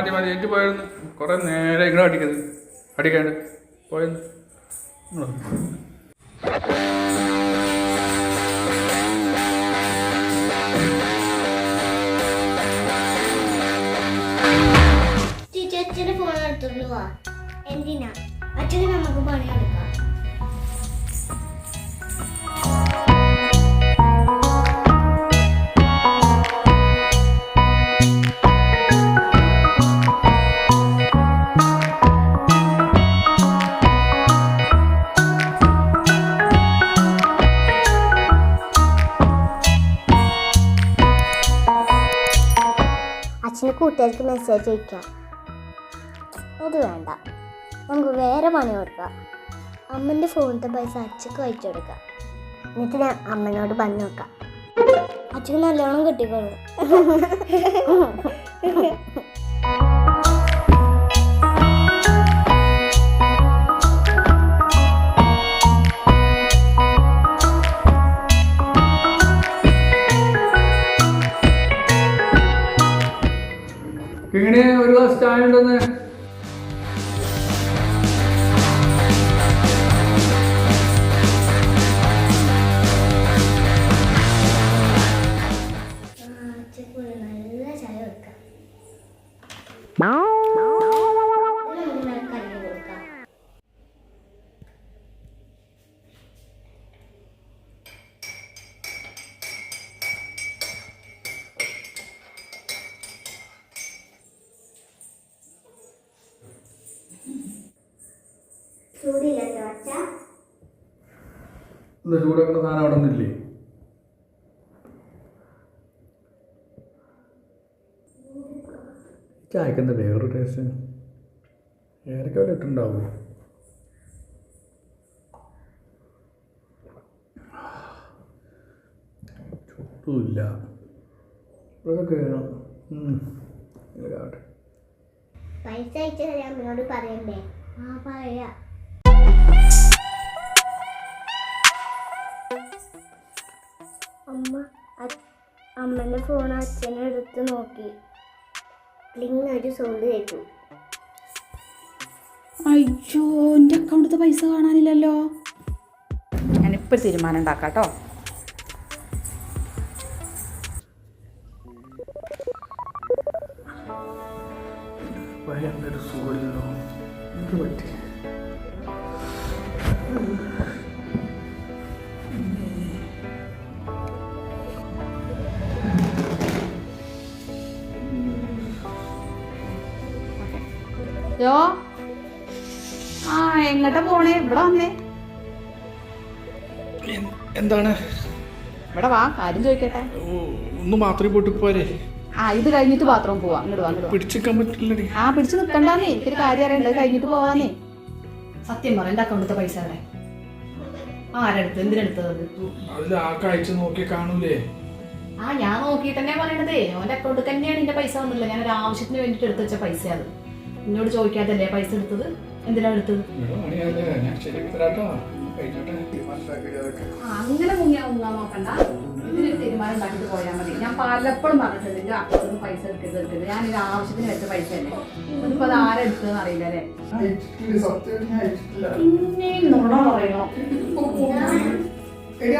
മതി മതി എനിക്ക് പോയിരുന്നു. കുറേ നേരെ ഇങ്ങനെ അടിക്കുന്നത് അടിക്കാണ്ട് പോയെന്ന്. അച്ഛൻ്റെ ഫോൺ എടുത്തോളൂ. എന്തിനാ അച്ഛന് നമുക്ക് പണിയെടുക്കാം. അച്ഛന് കൂട്ടുകാർക്ക് മെസ്സേജ് അയക്കാം. അത് വേണ്ട, നമുക്ക് വേറെ പണി കൊടുക്കാം. അമ്മൻ്റെ ഫോണിലത്തെ പൈസ അച്ഛക്ക് അയച്ചു കൊടുക്കാം. എന്നിട്ട് ഞാൻ അമ്മനോട് പറഞ്ഞു നോക്കാം. അച്ഛക്ക് നല്ലോണം കിട്ടിക്കോളൂ. ഇങ്ങനെ ഒരു ഗ്ലാസ് ചായ ഉണ്ടെന്ന്. നല്ല ചായ കൊടുക്കാം. ചൂടില്ലല്ലോ അച്ഛ. എന്താ ചൂടാക്കുന്ന സാധനം അവിടെ ഒന്നില്ലേ? ചായക്കെന്താ വേറൊരു ടേസ്റ്റ്? ഏതൊക്കെ വല്ല ഇട്ടുണ്ടാവുമോ? ചുട്ടുമില്ല. ഇതൊക്കെ പൈസ അയച്ചു തരാൻ അമ്മയോട് പറയണ്ടേ? ആ പറയാ. അമ്മൻ്റെ ഫോൺ അച്ഛനെ എടുത്ത് നോക്കി. ക്ലിങ് ഒരു സൗണ്ട് കേട്ടു. അയ്യോ, എൻ്റെ അക്കൗണ്ടിലത്തെ പൈസ കാണാനില്ലല്ലോ. ഞാനിപ്പോൾ തീരുമാനം ഉണ്ടാക്കാം കേട്ടോ. ഭയങ്കര സുഖമില്ലല്ലോ. എന്ത് പറ്റി? യോ, ആ എങ്ങോട്ടാ പോണേ? ഇവിടെ വന്നേ. എന്താണ്? ഇവിടെ വാ, കാര്യം ചോദിക്കട്ടെ. ഒന്ന് മാത്രമേ പോയിട്ട് പോരെ. ആ, ഇത് കഴിഞ്ഞിട്ട് ബാത്റൂം പോവാം. ഇങ്ങോട്ട് വാ. പിടിച്ചിക്കാൻ പറ്റില്ലടി. ആ, പിടിച്ച് നിൽക്കണ്ടാന്നേ. എനിക്കൊരു കാര്യം അറിയണ്ടത് കഴിഞ്ഞിട്ട് പോവാന്നേ. സത്യം പറ, എൻ്റെ അക്കൗണ്ടിലത്തെ പൈസ അവിടെ ആരെടുത്ത്? എന്തിനെടുത്തത്? അതിൽ ആഴ്ച നോക്കി കാണൂലേ? ആ, ഞാൻ നോക്കിയിട്ട് തന്നെ പറയണതേ. അവൻ്റെ അക്കൗണ്ടിൽ തന്നെയാണ് എൻ്റെ പൈസ വന്നില്ല. ഞാനൊരു ആവശ്യത്തിന് വേണ്ടിയിട്ട് എടുത്ത് വെച്ച പൈസ. അത് എന്നോട് ചോദിക്കാതല്ലേ പൈസ എടുത്തത്? എന്തിനാണ് എടുത്തത്? അങ്ങനെ മുങ്ങിയാ നോക്കണ്ട. ഇതിനൊരു തീരുമാനം ഉണ്ടാക്കിയിട്ട് പോയാൽ മതി. ഞാൻ പലപ്പോഴും പറഞ്ഞിട്ടുണ്ട് എൻ്റെ അക്കൗണ്ടിൽ നിന്ന് പൈസ എടുക്കരുത്. ഞാനൊരു ആവശ്യത്തിന് വെച്ച പൈസ അല്ലേ. ഇതിപ്പോ അത് ആരെടുത്തതെന്ന് അറിയില്ല അല്ലേ? പിന്നെയും നുണ പറയണോ? അയ്യേ.